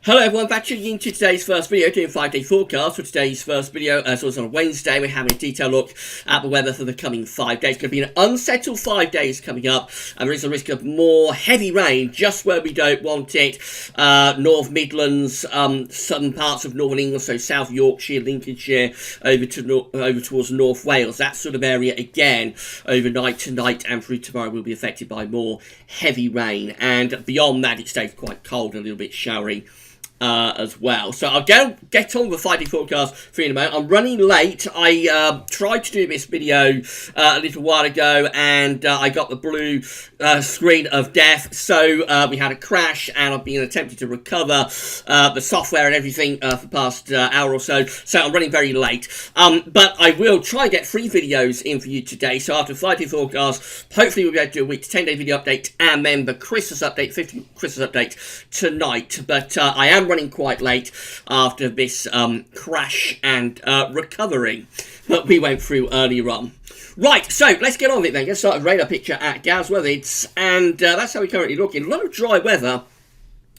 Hello everyone, back tuning into today's first video, doing 5-day forecast for today's first video. So it's on a Wednesday. We're having a detailed look at the weather for the coming 5 days. It's going to be an unsettled 5 days coming up, and there is a risk of more heavy rain just where we don't want it. North Midlands, southern parts of northern England, so South Yorkshire, Lincolnshire, over towards North Wales. That sort of area again overnight tonight and through tomorrow will be affected by more heavy rain, and beyond that it stays quite cold and a little bit showery as well. So I'll get on with the 5-day forecast for you in a moment. I'm running late. I tried to do this video a little while ago, and I got the blue screen of death. So we had a crash, and I've been attempting to recover the software and everything for the past hour or so. So I'm running very late. But I will try and get 3 videos in for you today. So after 5-day forecast, hopefully we'll be able to do a week to 10-day video update, and then the Christmas update, 50 Christmas update tonight. But I am running quite late after this crash and recovery that we went through earlier on. Right, so let's get on with it then. Let's start with radar picture at Gaz Weathers, and that's how we're currently looking. A lot of dry weather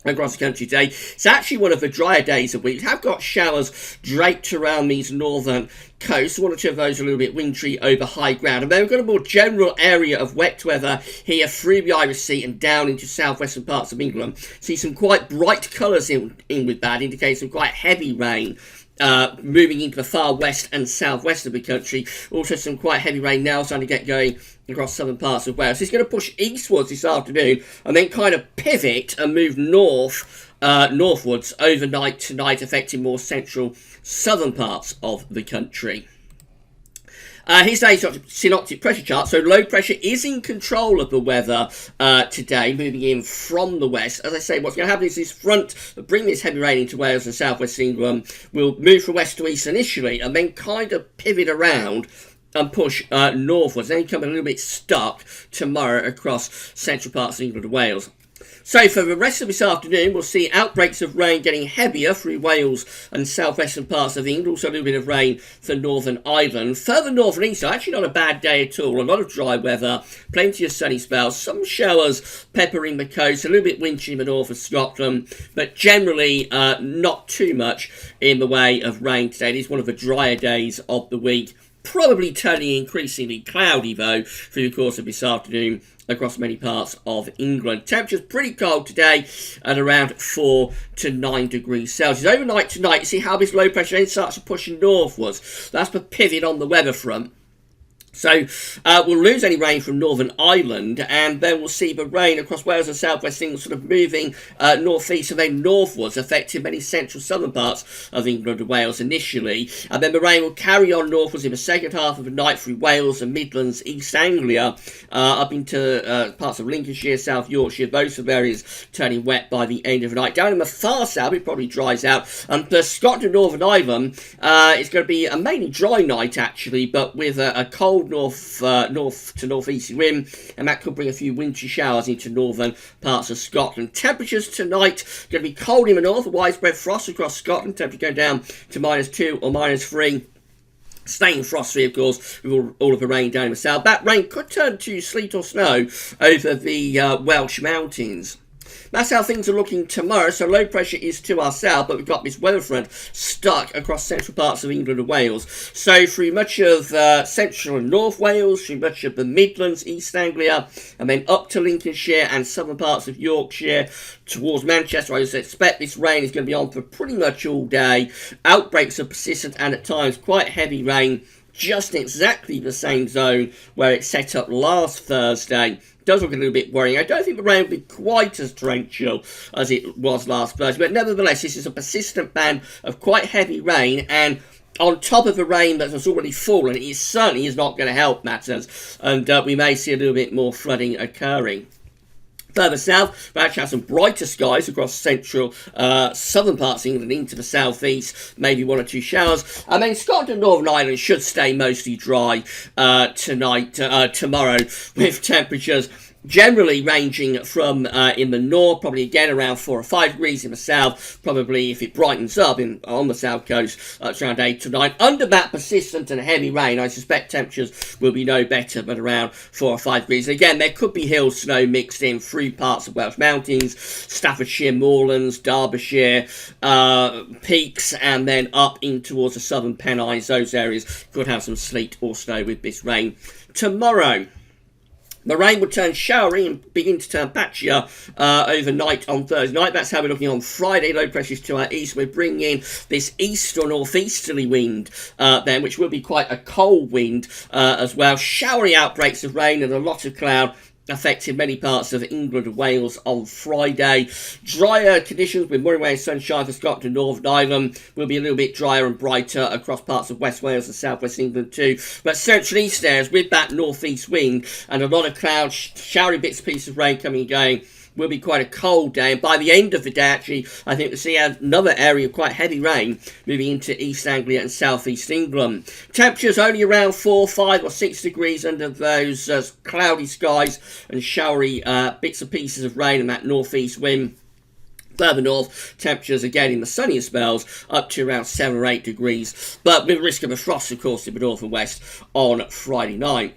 across the country today. It's actually one of the drier days of the week. We have got showers draped around these northern coasts. 1 or 2 of those are a little bit wintry over high ground. And then we've got a more general area of wet weather here through the Irish Sea and down into southwestern parts of England. See some quite bright colours in with that, indicating some quite heavy rain moving into the far west and southwest of the country. Also some quite heavy rain now starting to get going across southern parts of Wales. So it's going to push eastwards this afternoon and then kind of pivot and move northwards overnight tonight, affecting more central southern parts of the country. Here's today's synoptic pressure chart. So low pressure is in control of the weather today, moving in from the west. As I say, what's going to happen is this front that bring this heavy rain into Wales and southwest England will move from west to east initially and then kind of pivot around and push northwards, then come a little bit stuck tomorrow across central parts of England and Wales. So for the rest of this afternoon, we'll see outbreaks of rain getting heavier through Wales and southwestern parts of England. Also a little bit of rain for Northern Ireland. Further north and east, actually not a bad day at all. A lot of dry weather, plenty of sunny spells, some showers peppering the coast, a little bit wintry in the north of Scotland, but generally not too much in the way of rain today. It is one of the drier days of the week. Probably turning increasingly cloudy, though, through the course of this afternoon across many parts of England. Temperatures pretty cold today at around 4 to 9 degrees Celsius. Overnight tonight, you see how this low pressure then starts to push northwards. That's the pivot on the weather front. So we'll lose any rain from Northern Ireland, and then we'll see the rain across Wales and southwest England sort of moving northeast and then northwards, affecting many central southern parts of England and Wales initially. And then the rain will carry on northwards in the second half of the night through Wales and Midlands, East Anglia, up into parts of Lincolnshire, South Yorkshire. Those are areas turning wet by the end of the night. Down in the far south, it probably dries out. And for Scotland and Northern Ireland, it's going to be a mainly dry night, actually, but with a cold north to northeast wind, and that could bring a few wintry showers into northern parts of Scotland. Temperatures tonight going to be cold in the north, widespread frost across Scotland. Temperature going down to -2 or -3. Staying frosty, of course, with all of the rain down in the south. That rain could turn to sleet or snow over the Welsh mountains. That's how things are looking tomorrow. So low pressure is to our south, but we've got this weather front stuck across central parts of England and Wales. So through much of central and north Wales, through much of the Midlands, East Anglia, and then up to Lincolnshire and southern parts of Yorkshire towards Manchester. I expect this rain is going to be on for pretty much all day. Outbreaks are persistent and at times quite heavy rain, just in exactly the same zone where it set up last Thursday. Does look a little bit worrying. I don't think the rain will be quite as torrential as it was last Thursday, but nevertheless, this is a persistent band of quite heavy rain, and on top of the rain that has already fallen, it certainly is not going to help matters, and we may see a little bit more flooding occurring. Further south, we actually have some brighter skies across central, southern parts of England into the southeast, maybe 1 or 2 showers. And then Scotland and Northern Ireland should stay mostly dry tomorrow, with temperatures Generally ranging from in the north, probably again around 4 or 5 degrees. In the south, probably if it brightens up on the south coast, it's around 8 to 9. Under that persistent and heavy rain, I suspect temperatures will be no better, but around 4 or 5 degrees. Again, there could be hill snow mixed in through parts of Welsh Mountains, Staffordshire, Moorlands, Derbyshire, peaks, and then up in towards the southern Pennines. Those areas could have some sleet or snow with this rain. Tomorrow, the rain will turn showery and begin to turn patchier overnight on Thursday night. That's how we're looking on Friday. Low pressures to our east. We're bringing in this east or northeasterly wind then, which will be quite a cold wind as well. Showery outbreaks of rain and a lot of cloud affecting many parts of England and Wales on Friday. Drier conditions with more away sunshine for Scotland and Northern Ireland. Will be a little bit drier and brighter across parts of West Wales and South West England too. But central east areas with that northeast wind and a lot of clouds, showery bits and pieces of rain coming and going, will be quite a cold day, and by the end of the day, actually, I think we'll see another area of quite heavy rain moving into East Anglia and South East England. Temperatures only around 4, 5 or 6 degrees under those cloudy skies and showery bits and pieces of rain and that northeast wind. Further north, temperatures again in the sunnier spells up to around 7 or 8 degrees, but with risk of a frost, of course, in the north and west on Friday night.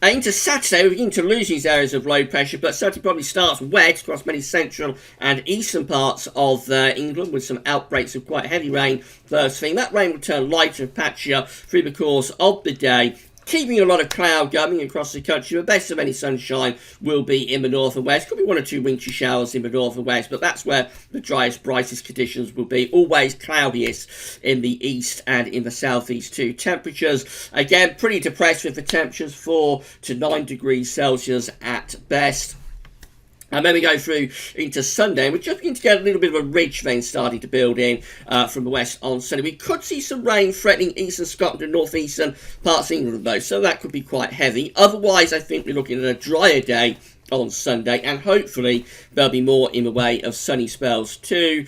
Into Saturday, we begin to lose these areas of low pressure, but Saturday probably starts wet across many central and eastern parts of England with some outbreaks of quite heavy rain first thing. That rain will turn lighter and patchier through the course of the day, keeping a lot of cloud going across the country. The best of any sunshine will be in the north and west. Could be 1 or 2 wintry showers in the north and west, but that's where the driest, brightest conditions will be. Always cloudiest in the east and in the southeast too. Temperatures, again, pretty depressed with the temperatures 4 to 9 degrees Celsius at best. And then we go through into Sunday, and we're just beginning to get a little bit of a ridge then starting to build in from the west on Sunday. We could see some rain threatening eastern Scotland and northeastern parts of England though, so that could be quite heavy. Otherwise, I think we're looking at a drier day on Sunday, and hopefully there'll be more in the way of sunny spells too.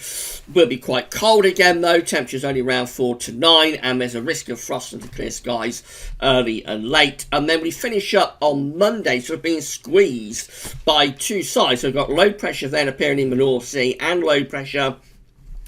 Will be quite cold again though, temperatures only around 4 to 9, and there's a risk of frost under clear skies early and late. And then we finish up on Monday, sort of being squeezed by two sides. So we've got low pressure then appearing in the North Sea and low pressure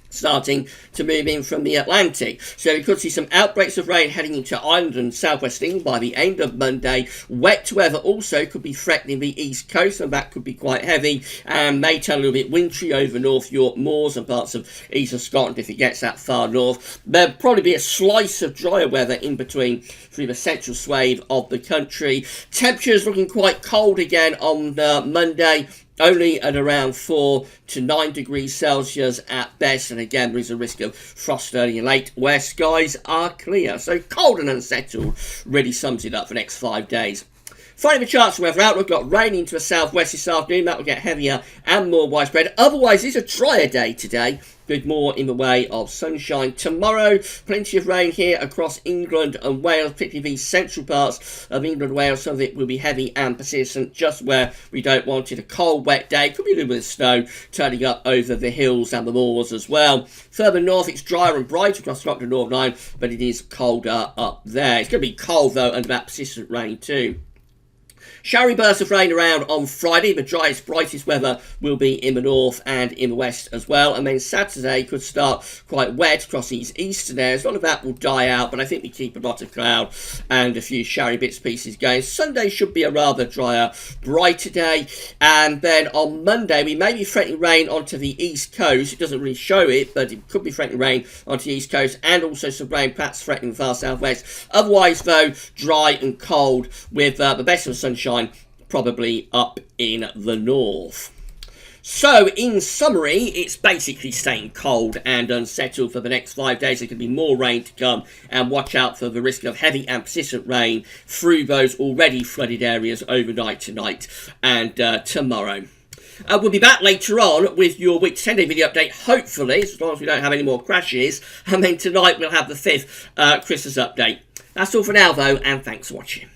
starting to move in from the Atlantic. So we could see some outbreaks of rain heading into Ireland and southwest England by the end of Monday. Wet weather also could be threatening the east coast, and that could be quite heavy and may turn a little bit wintry over North York Moors and parts of eastern Scotland if it gets that far north. There'll probably be a slice of drier weather in between through the central swathe of the country. Temperatures looking quite cold again on Monday, only at around 4 to 9 degrees Celsius at best, and again there is a risk of frost early and late where skies are clear. So cold and unsettled really sums it up for the next 5 days. Finally, the charts weather outlook, got rain into the southwest this afternoon. That will get heavier and more widespread. Otherwise, it's a drier day today, with more in the way of sunshine. Tomorrow, plenty of rain here across England and Wales, particularly these central parts of England and Wales. Some of it will be heavy and persistent, just where we don't want it. A cold, wet day. Could be a little bit of snow turning up over the hills and the moors as well. Further north, it's drier and bright across Scotland and Northern Ireland, but it is colder up there. It's going to be cold, though, under that persistent rain too. Showery bursts of rain around on Friday. The driest, brightest weather will be in the north and in the west as well. And then Saturday could start quite wet across these eastern areas. A lot of that will die out, but I think we keep a lot of cloud and a few showery bits and pieces going. Sunday should be a rather drier, brighter day. And then on Monday, we may be threatening rain onto the east coast. It doesn't really show it, but it could be threatening rain onto the east coast, and also some rain perhaps threatening the far southwest. Otherwise, though, dry and cold with the best of sunshine probably up in the north. So, in summary, it's basically staying cold and unsettled for the next 5 days. There could be more rain to come, and watch out for the risk of heavy and persistent rain through those already flooded areas overnight tonight and tomorrow. We'll be back later on with your week 10-day video update, hopefully, as long as we don't have any more crashes. And then tonight we'll have the 5th Christmas update. That's all for now, though, and thanks for watching.